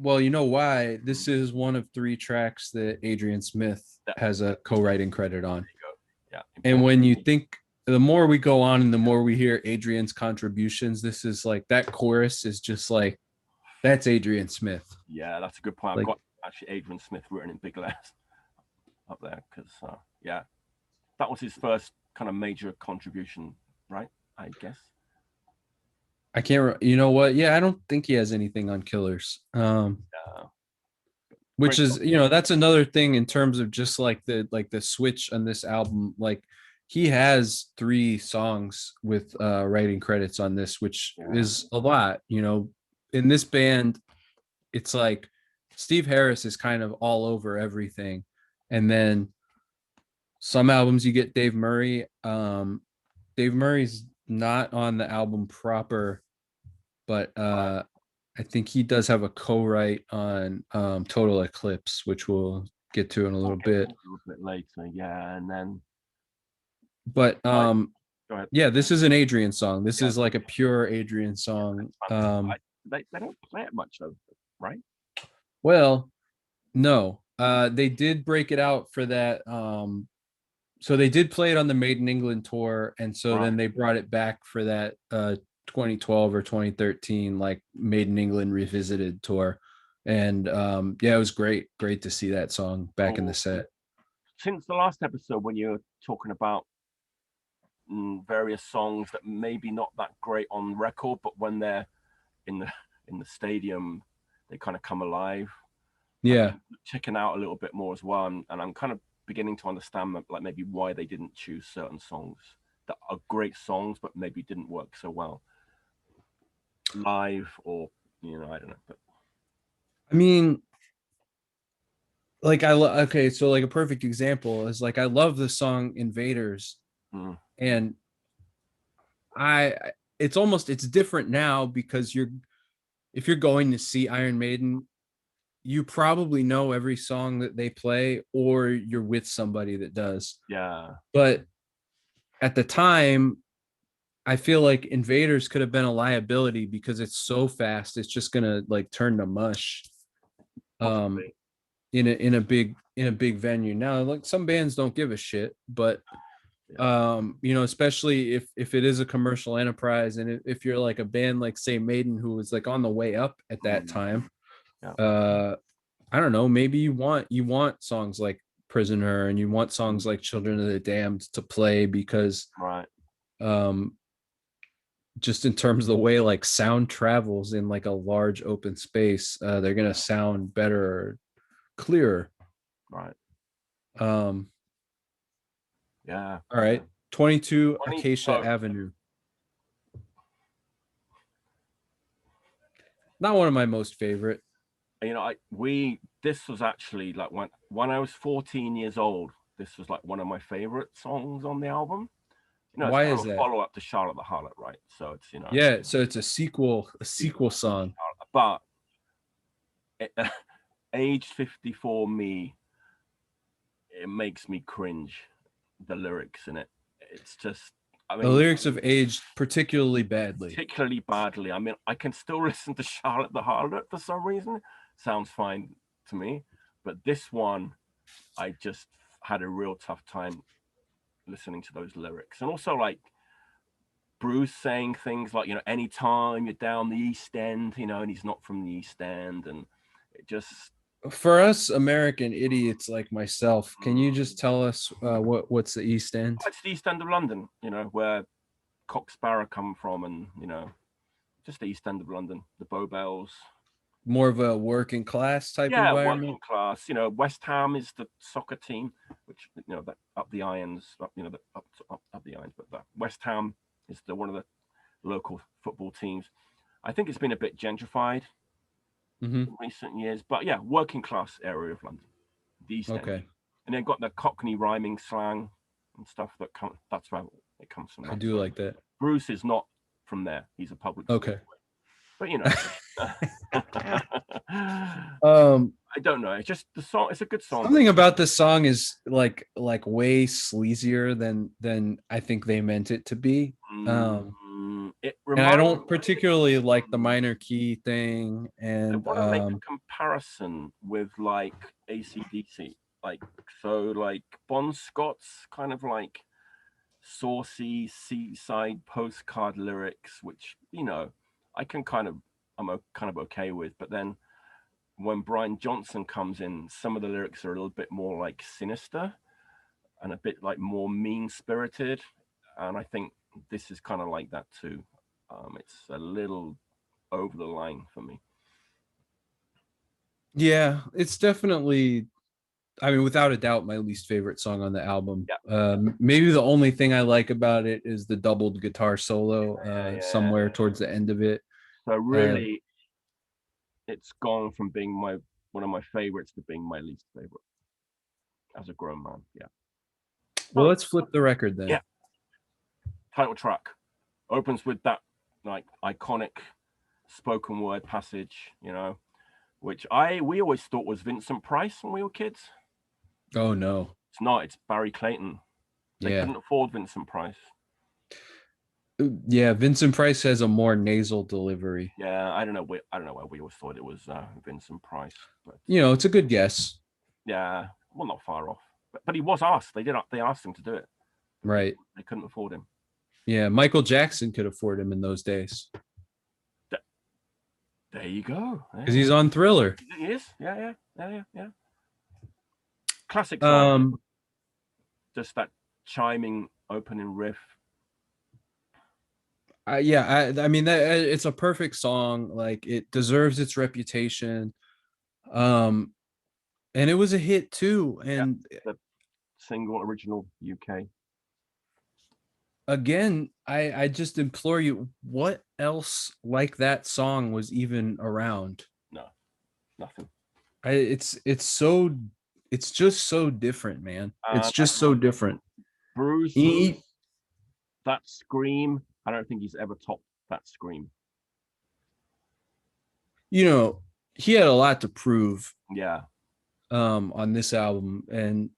Well, you know why? This is one of 3 tracks that Adrian Smith has a co-writing credit on. Yeah. And when you think, the more we go on and the more we hear Adrian's contributions, this is like, that chorus is just like, that's Adrian Smith. Yeah, that's a good point. I've got actually Adrian Smith written in big letters up there because, that was his first kind of major contribution, right? I guess. I can't. You know what? Yeah, I don't think he has anything on Killers. Which is, that's another thing in terms of just like the switch on this album. Like he has 3 songs with writing credits on this, which is a lot. In this band, it's like Steve Harris is kind of all over everything, and then some albums you get Dave Murray. Dave Murray's not on the album proper, but I think he does have a co-write on Total Eclipse, which we'll get to in a little bit. A little bit later, yeah, and then. But yeah, this is an Adrian song. This is like a pure Adrian song. They don't play it much though, right? Well, no. They did break it out for that. So they did play it on the Made in England tour, and so then they brought it back for that 2012 or 2013 like Made in England Revisited tour. And it was great to see that song back in the set. Since the last episode when you were talking about various songs that maybe not that great on record, but when they're in in the stadium, they kind of come alive. Yeah. Checking out a little bit more as well, and I'm kind of beginning to understand like maybe why they didn't choose certain songs that are great songs but maybe didn't work so well live, or I don't know. But I mean, like okay, so like a perfect example is like I love the song Invaders, and I it's different now because if you're going to see Iron Maiden, you probably know every song that they play, or you're with somebody that does. yeah, But at the time, I feel like Invaders could have been a liability because it's so fast, it's just gonna like turn to mush. possibly. In a big venue. Now, like some bands don't give a shit, but especially if it is a commercial enterprise, and if you're like a band like say Maiden, who was like on the way up at that time, I don't know, maybe you want songs like Prisoner, and you want songs like Children of the Damned to play because Right. Just in terms of the way like sound travels in like a large open space, they're gonna sound better, clearer. Right. Yeah. All right. 22 Acacia Avenue. Not one of my most favorite. This was actually like when I was 14 years old, this was like one of my favorite songs on the album. Why it's is that? Follow up to Charlotte the Harlot, right? So it's yeah, so it's a sequel song. But age 54 me, it makes me cringe. The lyrics in it, it's just, the lyrics have aged particularly badly. I mean, I can still listen to Charlotte the Harlot for some reason. Sounds fine to me, but this one, I just had a real tough time listening to those lyrics. And also like Bruce saying things like, anytime you're down the East End, and he's not from the East End, and it just, for us American idiots like myself, can you just tell us what's the East End? It's the East End of London, where Cock Sparrow come from, and just the East End of London, the Bow Bells. More of a working class type environment. Working class. West Ham is the soccer team, which that up the irons, up the irons. But West Ham is one of the local football teams. I think it's been a bit gentrified in recent years, but yeah, working class area of London, the East End. And then got the Cockney rhyming slang and stuff that's where it comes from. I do like that. Bruce is not from there. He's a public. But I don't know. It's just the song. It's a good song. Something about this song is like way sleazier than I think they meant it to be. And I don't particularly like the minor key thing. And I want to make a comparison with like AC/DC, like Bon Scott's kind of like saucy seaside postcard lyrics, which I'm kind of okay with. But then when Brian Johnson comes in, some of the lyrics are a little bit more like sinister and a bit like more mean-spirited, and I think this is kind of like that too. It's a little over the line for me. Yeah, it's definitely, I mean, without a doubt, my least favorite song on the album. Maybe the only thing I like about it is the doubled guitar solo somewhere towards the end of it. So really, it's gone from being one of my favorites to being my least favorite as a grown man. Yeah. Well, let's flip the record then. Yeah. Title track opens with that like iconic spoken word passage, which we always thought was Vincent Price when we were kids. Oh no, it's not. It's Barry Clayton. They couldn't afford Vincent Price. Yeah, Vincent Price has a more nasal delivery. Yeah, I don't know why we always thought it was Vincent Price, but it's a good guess. Yeah, well, not far off. But he was asked. They asked him to do it. Right. They couldn't afford him. Yeah, Michael Jackson could afford him in those days. There you go. Because he's on Thriller. He is. Yeah. Classic song. Just that chiming opening riff. I mean that it's a perfect song. Like it deserves its reputation. Um, and it was a hit too. Yeah, And the single original UK. again, I just implore you, what else like that song was even around? No, nothing. It's just so different, man. It's Like just so different. Bruce, He, that scream. I don't think he's ever topped that scream. you know, he had a lot to prove Yeah, on this album, and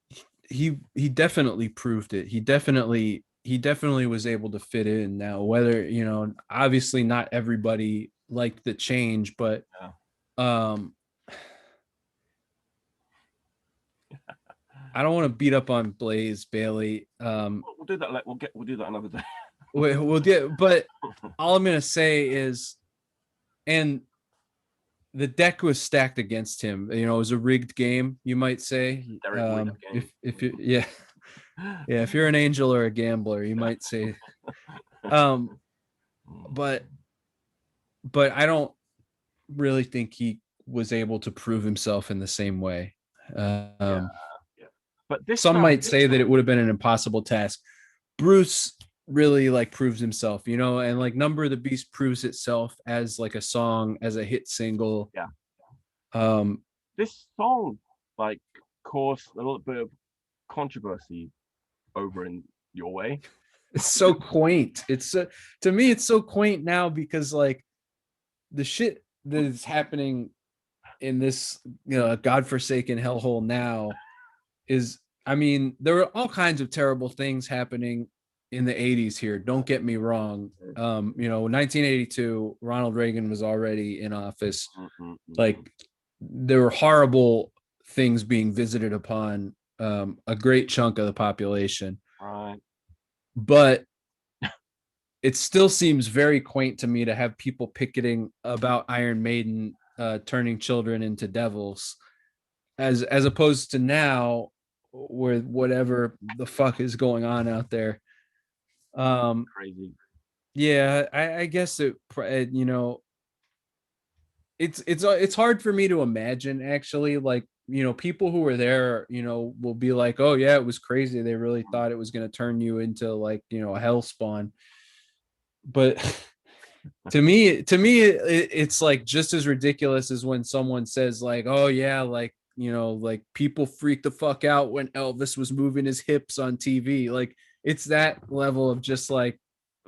he definitely proved it. He definitely was able to fit in. Now, whether, obviously not everybody liked the change, but yeah. um I don't want to beat up on Blaze Bailey. We'll do that. We'll do that another day. We'll get, but all I'm gonna say is, and the deck was stacked against him. It was a rigged game, you might say. If you, yeah, yeah, if you're an angel or a gambler, you might say. Um, but I don't really think he was able to prove himself in the same way. Yeah. But this Some might say that it would have been an impossible task. Bruce really like proves himself, and like Number of the Beast proves itself as like a song, as a hit single. Yeah. This song like caused a little bit of controversy over in your way. It's so quaint. To me, it's so quaint now because like the shit that is happening in this, godforsaken hellhole now is, I mean, there were all kinds of terrible things happening in the 80s here. Don't get me wrong. 1982, Ronald Reagan was already in office. Like there were horrible things being visited upon a great chunk of the population. Right. But it still seems very quaint to me to have people picketing about Iron Maiden turning children into devils, as opposed to now, where whatever the fuck is going on out there. Crazy. Yeah, I guess it's hard for me to imagine, actually, like, people who were there, will be like, oh yeah, it was crazy, they really thought it was going to turn you into like, a hell spawn. But to me it's like just as ridiculous as when someone says like, oh yeah, like, like people freaked the fuck out when Elvis was moving his hips on TV. Like it's that level of just like,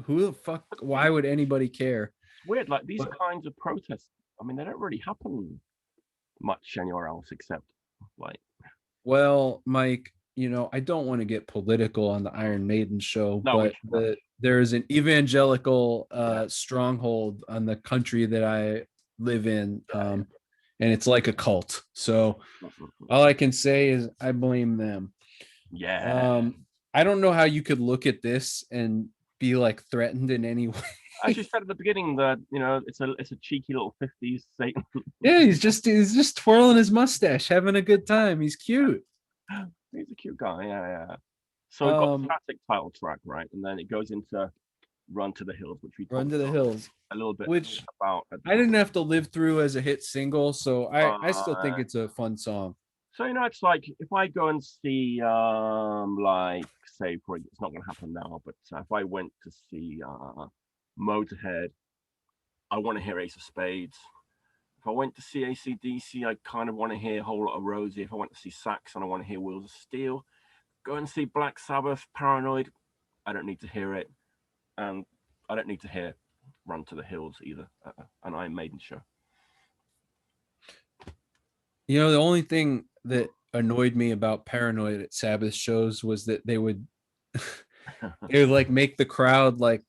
who the fuck, why would anybody care? It's weird, like these kinds of protests, I mean, they don't really happen much anywhere else except like, well, Mike, I don't want to get political on the Iron Maiden show, but there is an evangelical stronghold on the country that I live in, and it's like a cult. So all I can say is I blame them. Yeah. I don't know how you could look at this and be like threatened in any way. As you said at the beginning, that it's a cheeky little 50s Satan. Yeah, he's just twirling his mustache, having a good time. He's cute. He's a cute guy. Yeah. So we've got the classic title track, right? And then it goes into Run to the Hills, which we Run to the Hills a little bit, which about. I didn't have to live through as a hit single, so I still think it's a fun song. So it's like if I go and see like, say, it's not going to happen now, but if I went to see Motorhead, I want to hear Ace of Spades. If I went to see AC/DC, I kind of want to hear Whole Lot of Rosie. If I went to see Saxon, I want to hear Wheels of Steel. Go and see Black Sabbath, Paranoid, I don't need to hear it. And I don't need to hear Run to the Hills either, an Iron Maiden show. The only thing that annoyed me about Paranoid at Sabbath shows was that they would like make the crowd like,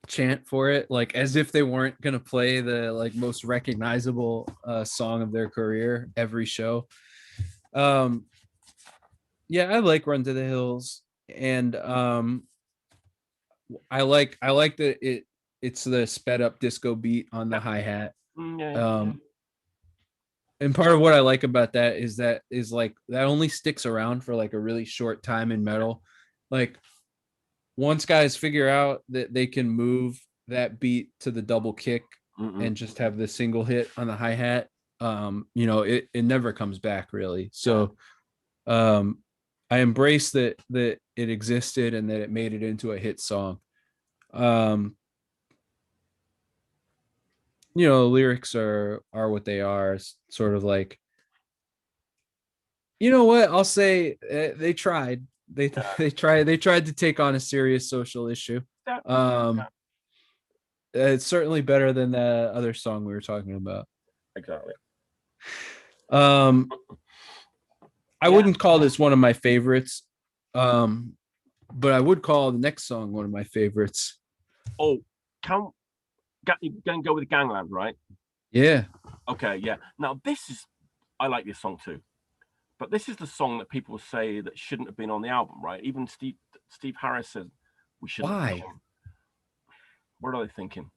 chant for it, like as if they weren't gonna play the like most recognizable song of their career every show. Yeah, I like Run to the Hills, and I like that it's the sped up disco beat on the hi-hat. And part of what I like about that is like that only sticks around for like a really short time in metal. Like once guys figure out that they can move that beat to the double kick Mm-mm. and just have the single hit on the hi-hat, it never comes back really. Yeah. So I embrace that it existed and that it made it into a hit song. um Lyrics are what they are. Sort of like, you know what I'll say, they tried. they Yeah. they tried to take on a serious social issue. Yeah. Yeah. um it's certainly better than the other song we were talking about. Exactly. um I Yeah. wouldn't call this one of my favorites, um but I would call the next song one of my favorites. Oh, can you can go with Gangland, right? Yeah. Okay. Yeah. Now this is, I like this song too, but this is the song that people say that shouldn't have been on the album, right? Even Steve Harris said we shouldn't have Why? put it on. What are they thinking?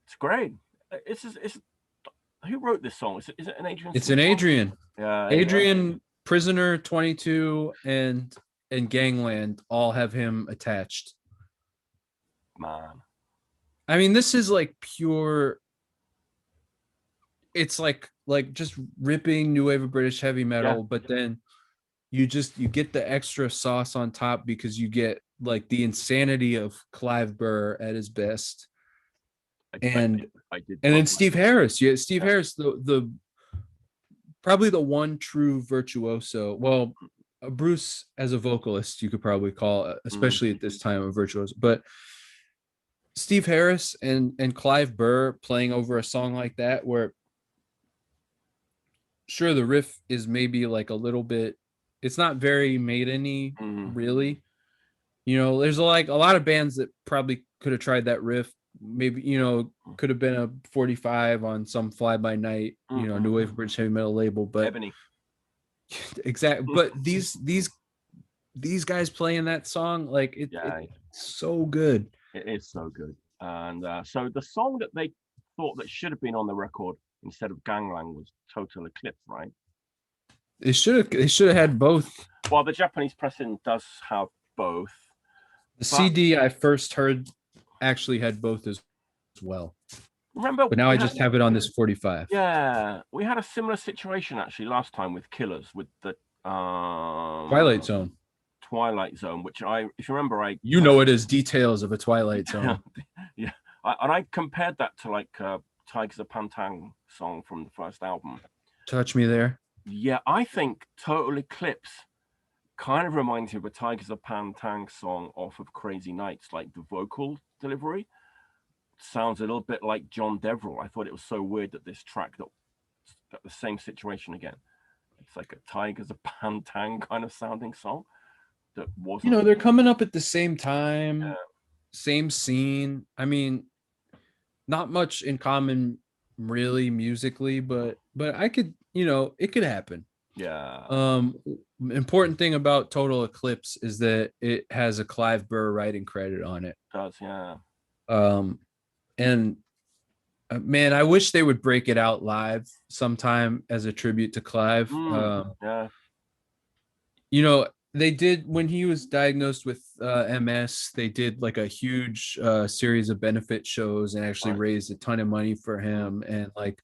It's great. It's who wrote this song? Is it an Adrian It's Smith an song? Adrian. Yeah, Adrian, Prisoner 22, and Gangland all have him attached. man. I mean, this is like pure. It's like just ripping new wave of British heavy metal, but then you get the extra sauce on top because you get like the insanity of Clive Burr at his best, and I did. and then Steve Harris. Yeah, Steve Harris, the probably the one true virtuoso. Well, Bruce as a vocalist, you could probably call, especially at this time, a virtuoso. But Steve Harris and Clive Burr playing over a song like that, where sure the riff is maybe like a little bit, it's not very Maiden-y, really. There's like a lot of bands that probably could have tried that riff. Maybe could have been a 45 on some Fly By Night, new wave British heavy metal label, but Ebony. exactly. But these guys playing that song, like it's so good. It is so good. And so the song that they thought that should have been on the record instead of Gangland was Total Eclipse, right? They should have had both. Well, the Japanese pressing does have both. The CD I first heard actually had both as well. Remember, but now I just have it on this 45. Yeah, we had a similar situation actually last time with Killers, with the Twilight Zone. Which if you remember, it as details of a Twilight Zone. Yeah, and I compared that to like Tigers of Pantang song from the first album. Touch Me There. Yeah, I think Total Eclipse kind of reminds me of a Tigers of Pantang song off of Crazy Nights, like the vocal delivery sounds a little bit like John Deverell. I thought it was so weird that this track got the same situation again. It's like a Tigers of Pantang kind of sounding song that wasn't. They're coming up at the same time, same scene. I mean, not much in common really musically, but I could, it could happen. Yeah. Important thing about Total Eclipse is that it has a Clive Burr writing credit on it. It does, yeah. And man, I wish they would break it out live sometime as a tribute to Clive. Yeah. They did when he was diagnosed with MS. They did like a huge series of benefit shows and actually raised a ton of money for him. And like,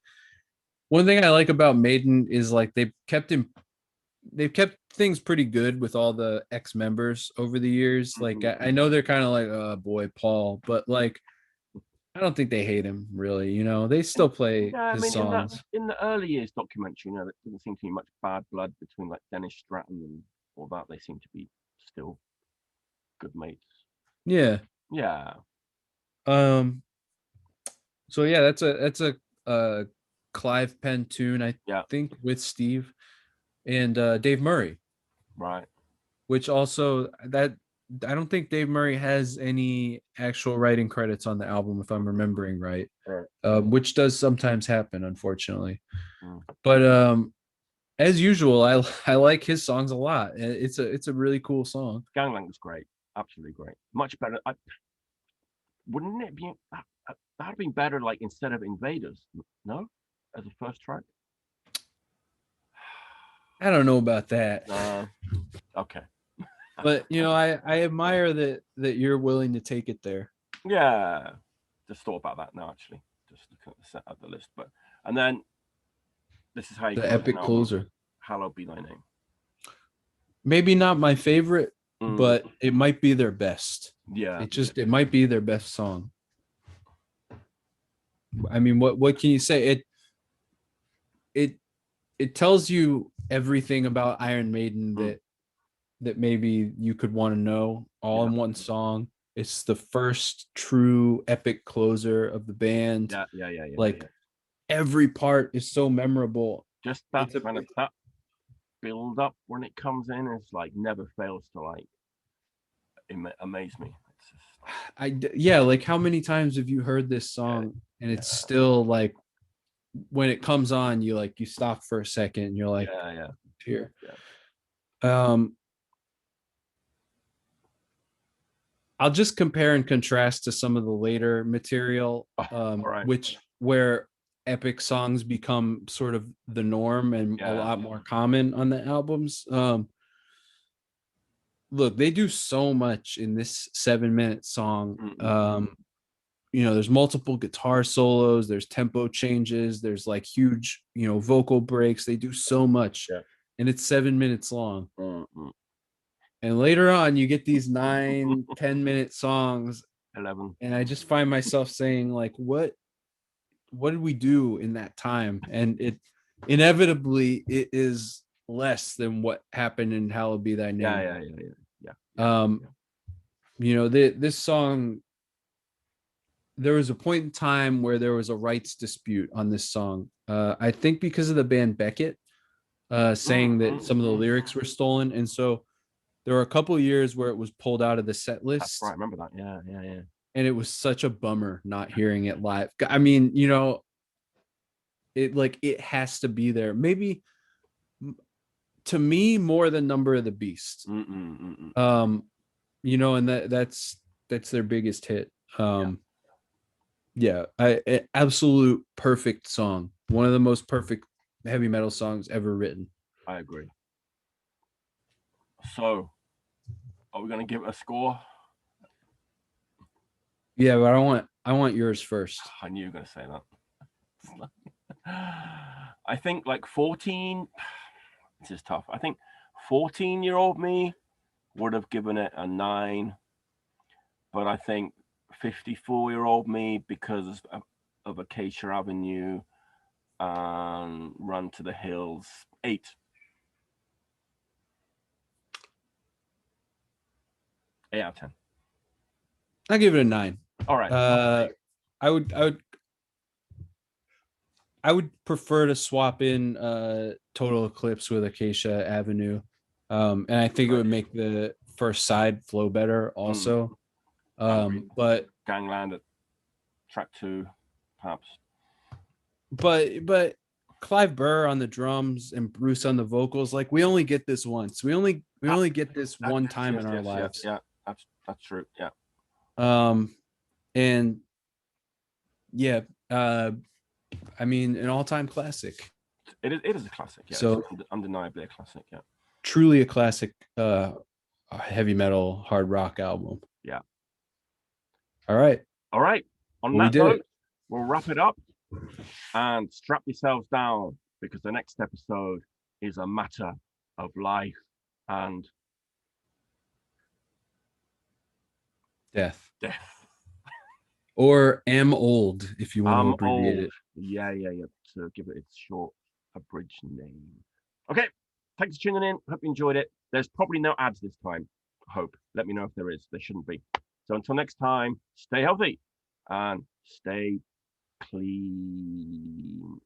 one thing I like about Maiden is like they've kept things pretty good with all the ex-members over the years. Like I know they're kind of like, oh boy, Paul, but like I don't think they hate him really. They still play his songs. In the early years documentary, there didn't seem to be much bad blood between like Dennis Stratton and all that. They seem to be still good mates. Yeah. Yeah. So yeah, that's a Clive Penn tune, I think, with Steve and Dave Murray. Right. Which also that I don't think Dave Murray has any actual writing credits on the album, if I'm remembering right. Which does sometimes happen, unfortunately. But as usual, I like his songs a lot. It's a really cool song. Gangland was great, absolutely great, much better. Wouldn't it be that'd have been better, like instead of Invaders? No, as a first track. I don't know about that. Okay. But I admire that you're willing to take it there. Yeah, just thought about that now. Actually, just looking at the set of the list. But and then this is how you The close epic an album. closer. Hallowed be thy name. Maybe not my favorite, Mm. but it might be their best. Yeah, It might be their best song. I mean, what can you say? It tells you everything about Iron Maiden that maybe you could want to know all in one song. It's the first true epic closer of the band. Yeah. Like every part is so memorable. Just that kind of that build up when it comes in is like never fails to like amaze me. It's just... like how many times have you heard this song and it's still like when it comes on you stop for a second and you're like here. I'll just compare and contrast to some of the later material, where epic songs become sort of the norm and a lot more common on the albums. Look, they do so much in this 7-minute song. There's multiple guitar solos, there's tempo changes, there's like huge, vocal breaks. They do so much, and it's 7 minutes long. And later on, you get these 9-10-minute songs, 11, and I just find myself saying, like, what did we do in that time? And it inevitably it is less than what happened in Hallowed Be Thy Name. This song, there was a point in time where there was a rights dispute on this song. I think because of the band Beckett saying that some of the lyrics were stolen, and so there were a couple of years where it was pulled out of the set list. That's right, I remember that. Yeah. And it was such a bummer not hearing it live. I mean, it has to be there. Maybe to me more than Number of the Beast. And that's their biggest hit. Absolute perfect song. One of the most perfect heavy metal songs ever written. I agree. So, are we going to give it a score? Yeah, but I want yours first. I knew you were going to say that. I think like 14. This is tough. I think 14-year-old me would have given it a 9, but I think 54-year-old me, because of Acacia Avenue and Run to the Hills, 8. Out of 10. I'll give it a 9. All right. I would prefer to swap in Total Eclipse with Acacia Avenue. And I think it would make the first side flow better also. But Gangland at track 2, perhaps. But Clive Burr on the drums and Bruce on the vocals, like we only get this once. We only get this one time in our lives. Yeah, that's true. Yeah. And yeah, I mean, an all-time classic. It is a classic. Yeah. So it's undeniably a classic. Yeah. Truly a classic heavy metal hard rock album. Yeah. All right. On that note, we'll wrap it up and strap yourselves down, because the next episode is a matter of life and death. Or Am Old, if you want to abbreviate it. Yeah. To give it its short, abridged name. Okay. Thanks for tuning in. Hope you enjoyed it. There's probably no ads this time. I hope. Let me know if there is. There shouldn't be. So until next time, stay healthy and stay clean.